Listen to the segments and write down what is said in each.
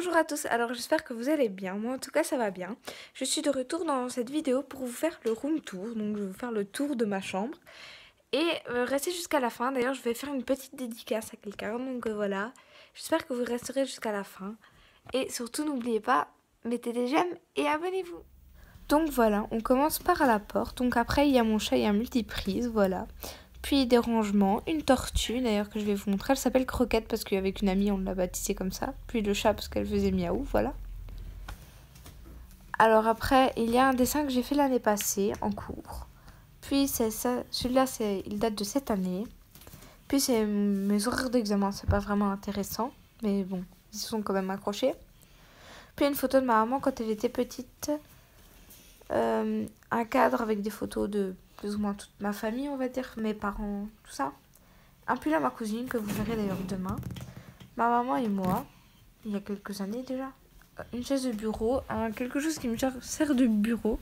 Bonjour à tous, alors j'espère que vous allez bien, moi en tout cas ça va bien. Je suis de retour dans cette vidéo pour vous faire le room tour, donc je vais vous faire le tour de ma chambre. Et restez jusqu'à la fin, d'ailleurs je vais faire une petite dédicace à quelqu'un, donc voilà. J'espère que vous resterez jusqu'à la fin. Et surtout n'oubliez pas, mettez des j'aime et abonnez-vous. Donc voilà, on commence par la porte, donc après il y a mon chat et un multiprise, voilà. Puis des rangements, une tortue d'ailleurs que je vais vous montrer, elle s'appelle Croquette parce qu'avec une amie on l'a baptisée comme ça. Puis le chat parce qu'elle faisait miaou, voilà. Alors après il y a un dessin que j'ai fait l'année passée en cours. Puis c'est ça, celui-là il date de cette année. Puis c'est mes horaires d'examen, c'est pas vraiment intéressant, mais bon, ils se sont quand même accrochés. Puis une photo de ma maman quand elle était petite. Un cadre avec des photos de plus ou moins toute ma famille, on va dire, mes parents, tout ça. Un pull à ma cousine, que vous verrez d'ailleurs demain. Ma maman et moi, il y a quelques années déjà. Une chaise de bureau, quelque chose qui me sert de bureau.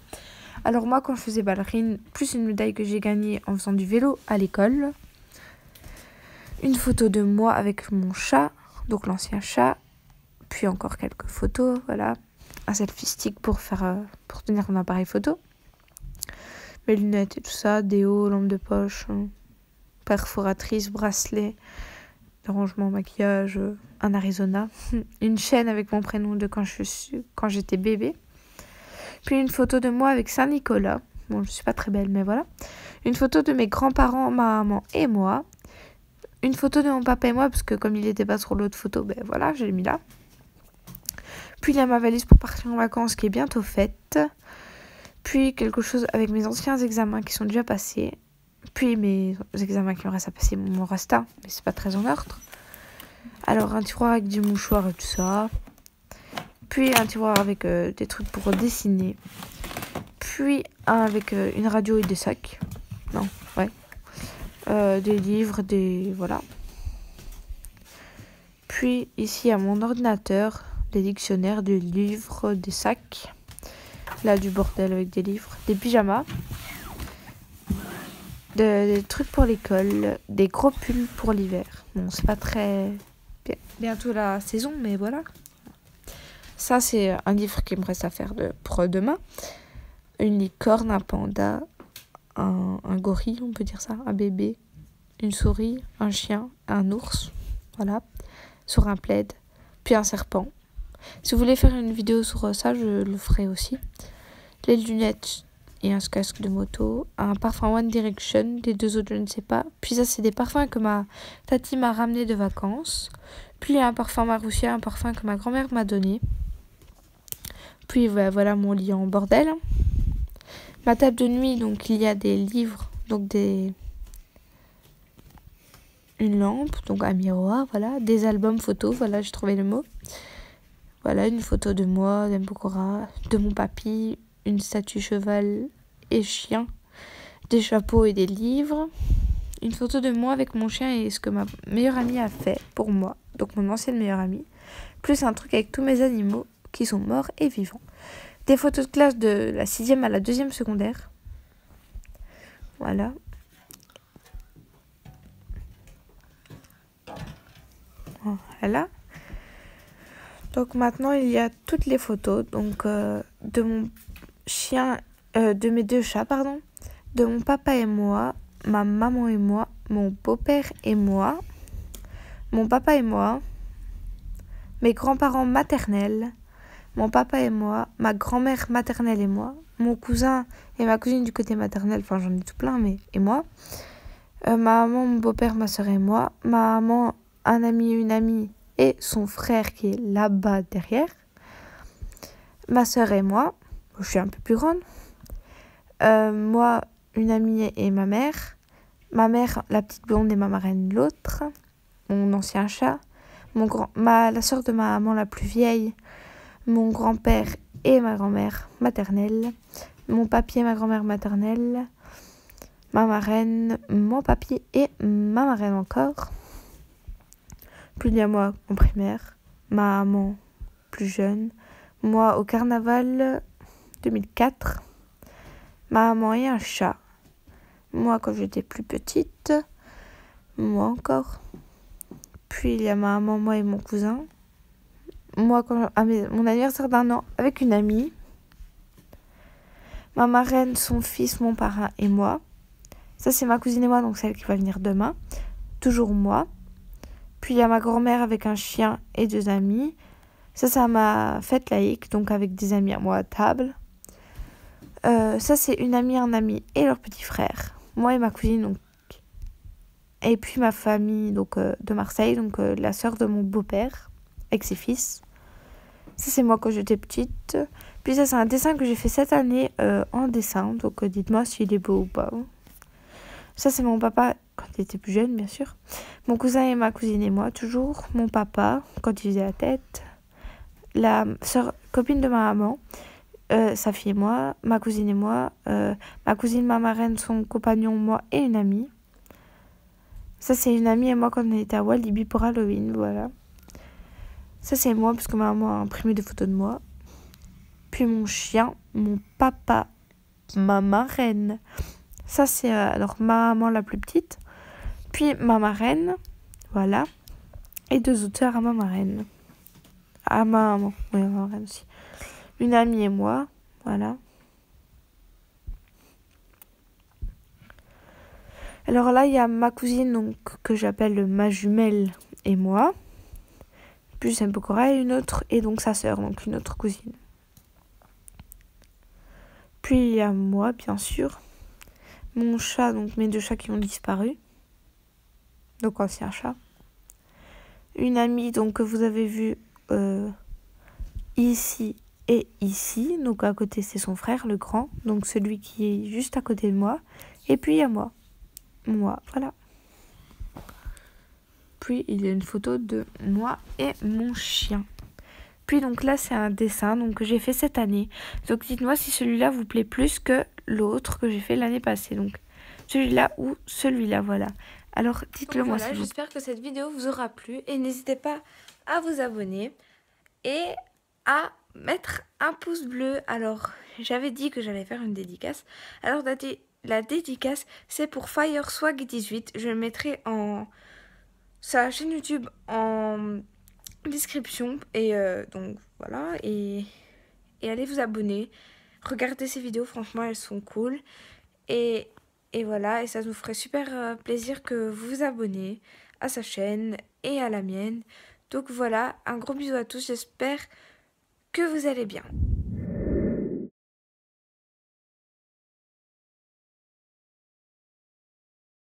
Alors moi, quand je faisais ballerine, plus une médaille que j'ai gagnée en faisant du vélo à l'école. Une photo de moi avec mon chat, donc l'ancien chat. Puis encore quelques photos, voilà. Un selfie stick pour tenir mon appareil photo. Mes lunettes et tout ça, déo, lampe de poche, perforatrice, bracelet, rangement, maquillage, un Arizona, une chaîne avec mon prénom de quand j'étais bébé, puis une photo de moi avec Saint-Nicolas, bon je suis pas très belle mais voilà, une photo de mes grands-parents, ma maman et moi, une photo de mon papa et moi parce que comme il n'était pas sur l'autre photo, ben voilà, je l'ai mis là. Puis il y a ma valise pour partir en vacances qui est bientôt faite. Puis quelque chose avec mes anciens examens qui sont déjà passés. Puis mes examens qui me restent à passer, mon resta, mais c'est pas très en ordre. Alors un tiroir avec du mouchoir et tout ça. Puis un tiroir avec des trucs pour dessiner. Puis un avec une radio et des sacs. Non, ouais. Des livres, voilà. Puis ici à mon ordinateur, des dictionnaires, des livres, des sacs. Là du bordel avec des livres, des pyjamas. Des trucs pour l'école, des gros pulls pour l'hiver. Bon, c'est pas très bientôt la saison, mais voilà. Ça, c'est un livre qui me reste à faire pour demain. Une licorne, un panda, un gorille, on peut dire ça, un bébé, une souris, un chien, un ours, voilà, sur un plaid, puis un serpent. Si vous voulez faire une vidéo sur ça, je le ferai aussi. Les lunettes et un casque de moto, un parfum One Direction, les deux autres je ne sais pas. Puis ça c'est des parfums que ma tati m'a ramené de vacances. Puis un parfum Maroussia, un parfum que ma grand-mère m'a donné. Puis voilà mon lit en bordel. Ma table de nuit, donc il y a des livres, donc une lampe, donc un miroir, voilà, des albums photos, voilà j'ai trouvé le mot. Voilà une photo de moi, d'Embokora, de mon papy, une statue cheval et chien, des chapeaux et des livres, une photo de moi avec mon chien et ce que ma meilleure amie a fait pour moi, donc mon ancienne meilleure amie, plus un truc avec tous mes animaux qui sont morts et vivants. Des photos de classe de la 6e à la 2e secondaire. Voilà. Voilà. Donc maintenant il y a toutes les photos donc de mon chien, de mes deux chats pardon, de mon papa et moi, ma maman et moi, mon beau-père et moi, mon papa et moi, mes grands-parents maternels, mon papa et moi, ma grand-mère maternelle et moi, mon cousin et ma cousine du côté maternel, enfin j'en ai tout plein mais et moi, ma maman, mon beau-père, ma soeur et moi, ma maman, un ami, une amie et son frère qui est là-bas derrière, ma soeur et moi, je suis un peu plus grande, moi, une amie et ma mère, la petite blonde et ma marraine l'autre, mon ancien chat, la soeur de ma maman la plus vieille, mon grand-père et ma grand-mère maternelle, mon papy et ma grand-mère maternelle, ma marraine, mon papy et ma marraine encore. Puis il y a moi en primaire, ma maman plus jeune, moi au carnaval 2004, ma maman et un chat, moi quand j'étais plus petite, moi encore. Puis il y a ma maman, moi et mon cousin, moi, mon anniversaire d'1 an avec une amie. Ma marraine, son fils, mon parrain et moi. Ça, c'est ma cousine et moi, donc celle qui va venir demain. Toujours moi. Puis, il y a ma grand-mère avec un chien et 2 amis. Ça, c'est à ma fête laïque, donc avec des amis à moi à table. Ça, c'est une amie, un ami et leur petit frère. Moi et ma cousine, donc. Et puis, ma famille donc de Marseille, donc la sœur de mon beau-père avec ses fils. Ça, c'est moi quand j'étais petite. Puis ça, c'est un dessin que j'ai fait cette année en dessin. Donc, dites-moi s'il est beau ou pas. Ça, c'est mon papa quand il était plus jeune, bien sûr. Mon cousin et ma cousine et moi, toujours. Mon papa, quand il faisait la tête. La sœur, copine de ma maman. Sa fille et moi. Ma cousine et moi. Ma cousine, ma marraine, son compagnon, moi et une amie. Ça, c'est une amie et moi quand on était à Walibi pour Halloween. Voilà. Ça, c'est moi, parce que ma maman a imprimé des photos de moi. Puis mon chien, mon papa, ma marraine. Ça, c'est alors ma maman la plus petite. Puis ma marraine, voilà. Et 2 autres sœurs à ma marraine. À ma maman, oui, à ma marraine aussi. Une amie et moi, voilà. Alors là, il y a ma cousine, donc, que j'appelle ma jumelle et moi. Puis c'est Pokora et une autre, et donc sa sœur, donc une autre cousine. Puis il y a moi, bien sûr. Mon chat, donc mes 2 chats qui ont disparu. Donc ancien chat. Une amie donc que vous avez vue ici et ici. Donc à côté c'est son frère, le grand. Donc celui qui est juste à côté de moi. Et puis il y a moi. Moi, voilà. Puis il y a une photo de moi et mon chien. Puis donc là c'est un dessin donc, que j'ai fait cette année. Donc dites-moi si celui-là vous plaît plus que l'autre que j'ai fait l'année passée. Donc celui-là ou celui-là, voilà. Alors dites-le moi. Voilà, j'espère que cette vidéo vous aura plu et n'hésitez pas à vous abonner et à mettre un pouce bleu. Alors j'avais dit que j'allais faire une dédicace. Alors la dédicace c'est pour FireSwag18. Je le mettrai en sa chaîne YouTube en description et donc voilà et allez vous abonner, regardez ces vidéos, franchement elles sont cool et voilà, et ça nous ferait super plaisir que vous vous abonnez à sa chaîne et à la mienne. Donc voilà, un gros bisou à tous, j'espère que vous allez bien.